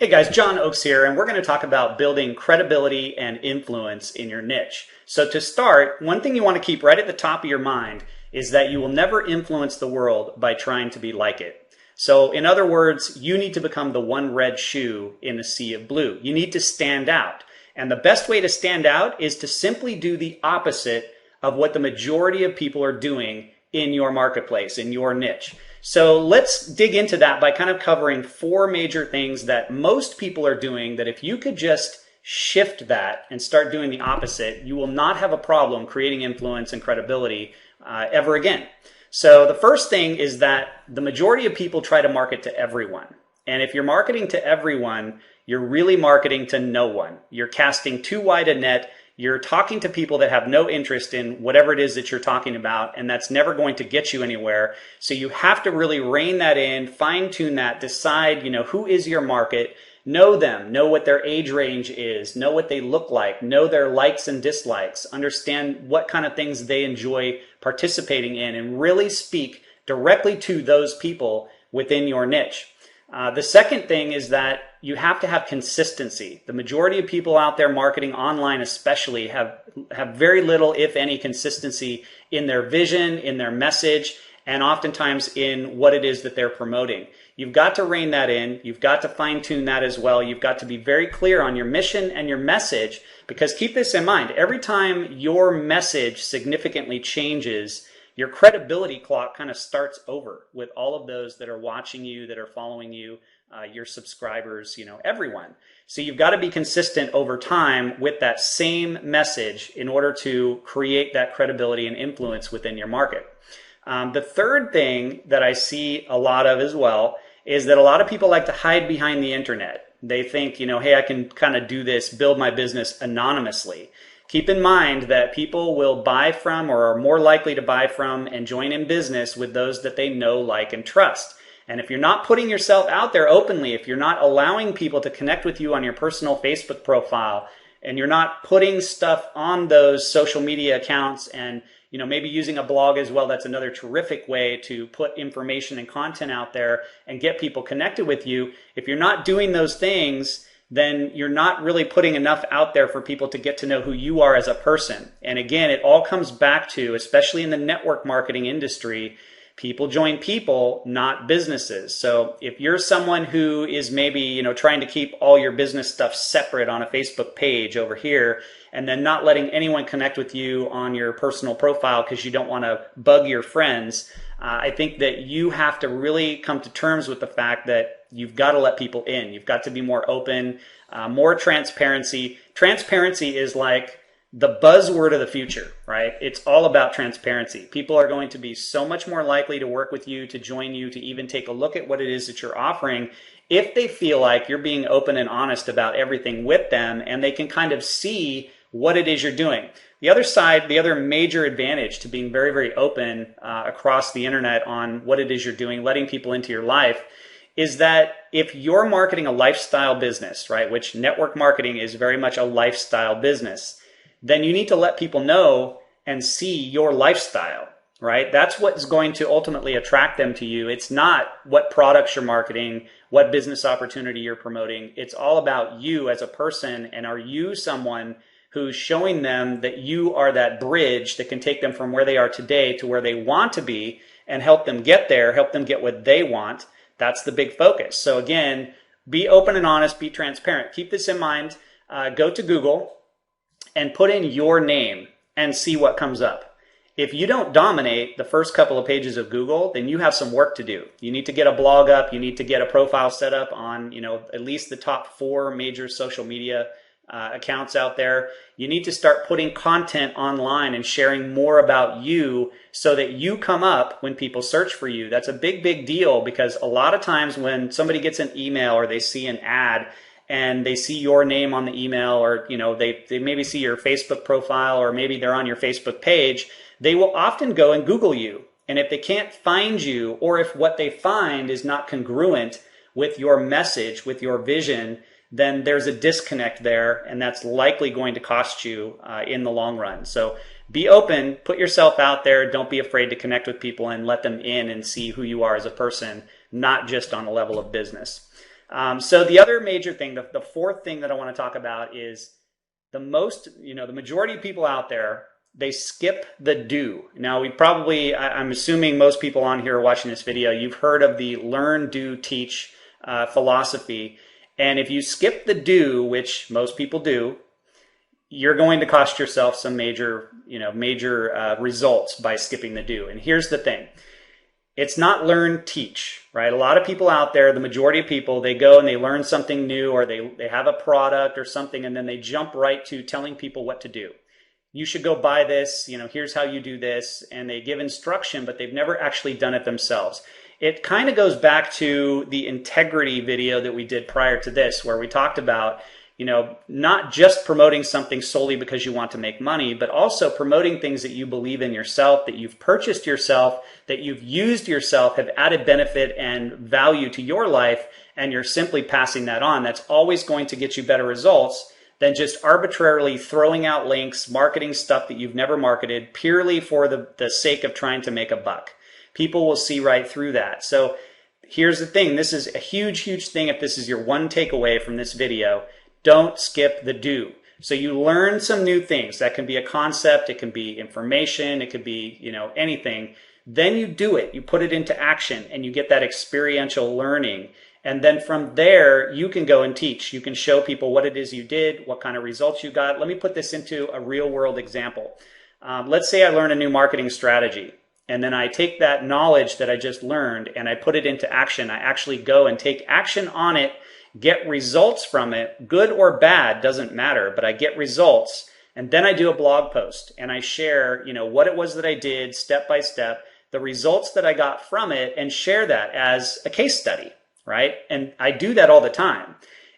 Hey guys, John Oakes here, and we're going to talk about building credibility and influence in your niche. So to start, one thing you want to keep right at the top of your mind is that you will never influence the world by trying to be like it. So in other words, you need to become the one red shoe in a sea of blue. You need to stand out. And the best way to stand out is to simply do the opposite of what the majority of people are doing in your marketplace, in your niche. So let's dig into that by kind of covering four major things that most people are doing that if you could just shift that and start doing the opposite, you will not have a problem creating influence and credibility ever again. So the first thing is that the majority of people try to market to everyone. And if you're marketing to everyone, you're really marketing to no one. You're casting too wide a net. You're talking to people that have no interest in whatever it is that you're talking about, and that's never going to get you anywhere. So you have to really rein that in, fine tune that, decide, who is your market, know them, know what their age range is, know what they look like, know their likes and dislikes, understand what kind of things they enjoy participating in, and really speak directly to those people within your niche. The second thing is that you have to have consistency. The majority of people out there marketing online especially have very little, if any, consistency in their vision, in their message, and oftentimes in what it is that they're promoting. You've got to rein that in. You've got to fine tune that as well. You've got to be very clear on your mission and your message, because keep this in mind, every time your message significantly changes, your credibility clock kind of starts over with all of those that are watching you, that are following you, your subscribers, everyone. So you've got to be consistent over time with that same message in order to create that credibility and influence within your market. The third thing that I see a lot of as well is that a lot of people like to hide behind the internet. They think, hey, I can kind of do this, build my business anonymously. Keep in mind that people will buy from, or are more likely to buy from and join in business with those that they know, like, and trust. And if you're not putting yourself out there openly, if you're not allowing people to connect with you on your personal Facebook profile, and you're not putting stuff on those social media accounts and maybe using a blog as well, that's another terrific way to put information and content out there and get people connected with you. If you're not doing those things, then you're not really putting enough out there for people to get to know who you are as a person. And again, it all comes back to, especially in the network marketing industry, people join people, not businesses. So if you're someone who is maybe, trying to keep all your business stuff separate on a Facebook page over here, and then not letting anyone connect with you on your personal profile because you don't want to bug your friends, I think that you have to really come to terms with the fact that you've got to let people in. You've got to be more open, more transparency. Transparency is like the buzzword of the future, right? It's all about transparency. People are going to be so much more likely to work with you, to join you, to even take a look at what it is that you're offering if they feel like you're being open and honest about everything with them, and they can kind of see what it is you're doing. The other side, the other major advantage to being very, very open across the internet on what it is you're doing, letting people into your life, is that if you're marketing a lifestyle business, right, which network marketing is very much a lifestyle business, then you need to let people know and see your lifestyle, right? That's what's going to ultimately attract them to you. It's not what products you're marketing, what business opportunity you're promoting. It's all about you as a person, and are you someone who's showing them that you are that bridge that can take them from where they are today to where they want to be and help them get there, help them get what they want. That's the big focus. So again, be open and honest, be transparent. Keep this in mind. Go to Google and put in your name and see what comes up. If you don't dominate the first couple of pages of Google, then you have some work to do. You need to get a blog up. You need to get a profile set up on, at least the top 4 major social media accounts out there. You need to start putting content online and sharing more about you so that you come up when people search for you. That's a big, big deal, because a lot of times when somebody gets an email or they see an ad and they see your name on the email, or they maybe see your Facebook profile, or maybe they're on your Facebook page, they will often go and Google you. And if they can't find you, or if what they find is not congruent with your message, with your vision, then there's a disconnect there, and that's likely going to cost you in the long run. So be open, put yourself out there, don't be afraid to connect with people and let them in and see who you are as a person, not just on a level of business. So the other major thing, the fourth thing that I want to talk about is the majority of people out there, they skip the do. Now, I'm assuming most people on here watching this video, you've heard of the learn, do, teach philosophy. And if you skip the do, which most people do, you're going to cost yourself some major results by skipping the do. And here's the thing. It's not learn, teach, right? A lot of people out there, the majority of people, they go and they learn something new, or they have a product or something, and then they jump right to telling people what to do. You should go buy this, here's how you do this, and they give instruction, but they've never actually done it themselves. It kind of goes back to the integrity video that we did prior to this, where we talked about not just promoting something solely because you want to make money, but also promoting things that you believe in yourself, that you've purchased yourself, that you've used yourself, have added benefit and value to your life, and you're simply passing that on. That's always going to get you better results than just arbitrarily throwing out links, marketing stuff that you've never marketed purely for the sake of trying to make a buck. People will see right through that. So here's the thing. This is a huge, huge thing. If this is your one takeaway from this video, don't skip the do. So you learn some new things. That can be a concept, it can be information, it could be, anything. Then you do it, you put it into action, and you get that experiential learning. And then from there, you can go and teach. You can show people what it is you did, what kind of results you got. Let me put this into a real world example. Let's say I learn a new marketing strategy, and then I take that knowledge that I just learned and I put it into action. I actually go and take action on it, get results from it, good or bad, doesn't matter, but I get results. And then I do a blog post and I share, what it was that I did step by step, the results that I got from it, and share that as a case study, right? And I do that all the time.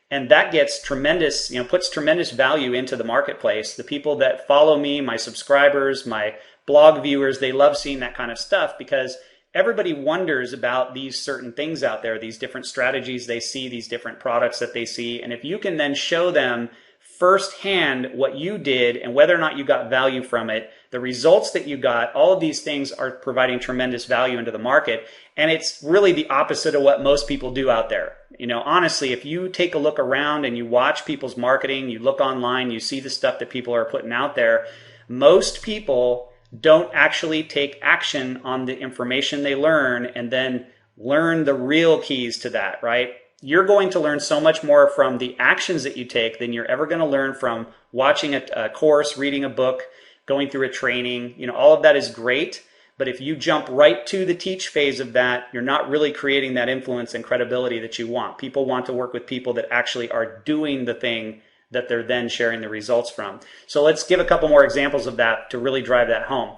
And that gets tremendous, puts tremendous value into the marketplace. The people that follow me, my subscribers, my blog viewers, they love seeing that kind of stuff because everybody wonders about these certain things out there, these different strategies they see, these different products that they see. And if you can then show them firsthand what you did and whether or not you got value from it, the results that you got, all of these things are providing tremendous value into the market. And it's really the opposite of what most people do out there. Honestly, if you take a look around and you watch people's marketing, you look online, you see the stuff that people are putting out there, most people don't actually take action on the information they learn and then learn the real keys to that, right? You're going to learn so much more from the actions that you take than you're ever going to learn from watching a course, reading a book, going through a training. All of that is great, but if you jump right to the teach phase of that, you're not really creating that influence and credibility that you want. People want to work with people that actually are doing the thing that they're then sharing the results from. So let's give a couple more examples of that to really drive that home.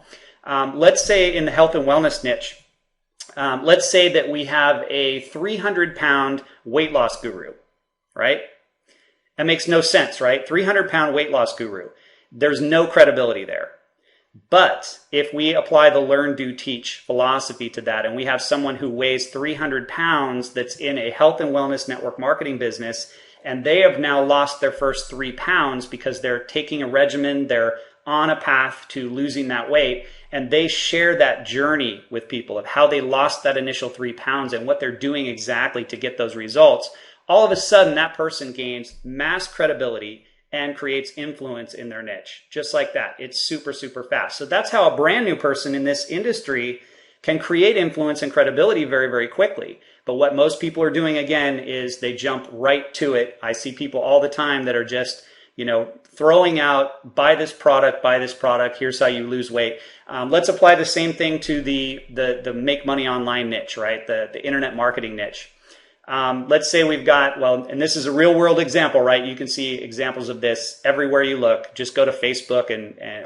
Let's say in the health and wellness niche, let's say that we have a 300-pound weight loss guru, right? That makes no sense, right? 300-pound weight loss guru. There's no credibility there. But if we apply the learn, do, teach philosophy to that, and we have someone who weighs 300 pounds that's in a health and wellness network marketing business, and they have now lost their first 3 pounds because they're taking a regimen, they're on a path to losing that weight, and they share that journey with people of how they lost that initial 3 pounds and what they're doing exactly to get those results. All of a sudden, that person gains mass credibility and creates influence in their niche. Just like that. It's super, super fast. So that's how a brand new person in this industry can create influence and credibility very, very quickly. But what most people are doing, again, is they jump right to it. I see people all the time that are just, throwing out, buy this product, here's how you lose weight. Let's apply the same thing to the make money online niche, right? The internet marketing niche. Let's say we've got, and this is a real world example, right? You can see examples of this everywhere you look. Just go to Facebook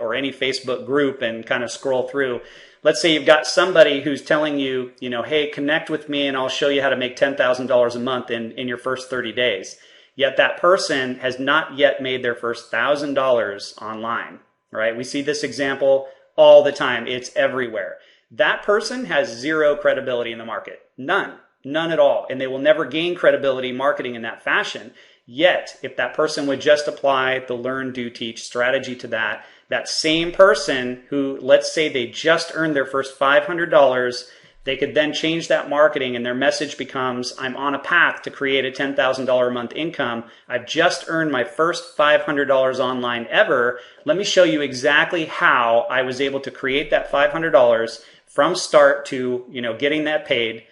or any Facebook group and kind of scroll through. Let's say you've got somebody who's telling you, hey, connect with me and I'll show you how to make $10,000 a month in your first 30 days. Yet that person has not yet made their first $1,000 online, right? We see this example all the time. It's everywhere. That person has zero credibility in the market. None at all. And they will never gain credibility marketing in that fashion. Yet, if that person would just apply the learn, do, teach strategy to that same person who, let's say they just earned their first $500, They could then change that marketing and their message becomes, I'm on a path to create a $10,000 a month income. I've just earned my first $500 online ever. Let me show you exactly how I was able to create that $500 from start to, getting paid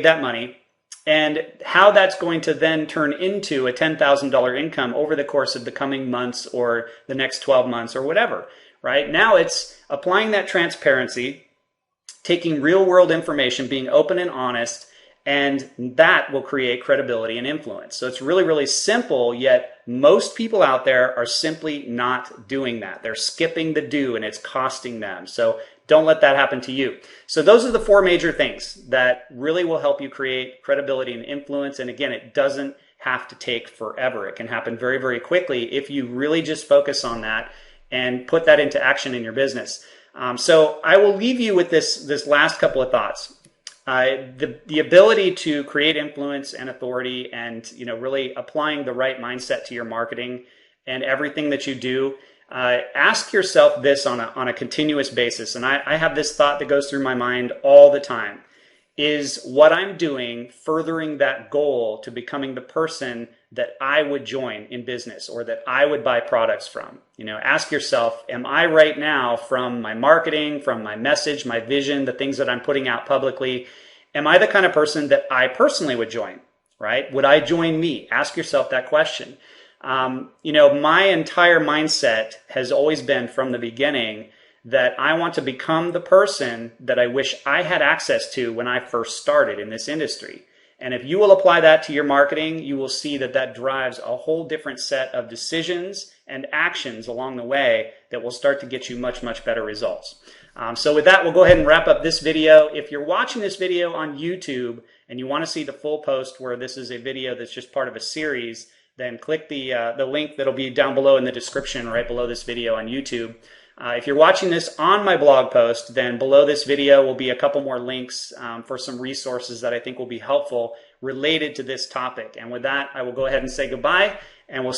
that money, and how that's going to then turn into a $10,000 income over the course of the coming months or the next 12 months or whatever, right? Now it's applying that transparency, taking real world information, being open and honest, and that will create credibility and influence. So it's really, really simple, yet most people out there are simply not doing that. They're skipping the do and it's costing them. So don't let that happen to you. So those are the 4 major things that really will help you create credibility and influence. And again, it doesn't have to take forever. It can happen very, very quickly if you really just focus on that and put that into action in your business. So I will leave you with this last couple of thoughts. The ability to create influence and authority and really applying the right mindset to your marketing and everything that you do. Ask yourself this on a continuous basis. And I have this thought that goes through my mind all the time. Is what I'm doing furthering that goal to becoming the person that I would join in business or that I would buy products from? Ask yourself, am I right now, from my marketing, from my message, my vision, the things that I'm putting out publicly, am I the kind of person that I personally would join, right? Would I join me? Ask yourself that question. My entire mindset has always been from the beginning that I want to become the person that I wish I had access to when I first started in this industry. And if you will apply that to your marketing, you will see that that drives a whole different set of decisions and actions along the way that will start to get you much, much better results. So with that, we'll go ahead and wrap up this video. If you're watching this video on YouTube and you want to see the full post where this is a video that's just part of a series, then click the link that'll be down below in the description right below this video on YouTube. If you're watching this on my blog post, then below this video will be a couple more links for some resources that I think will be helpful related to this topic. And with that, I will go ahead and say goodbye, and we'll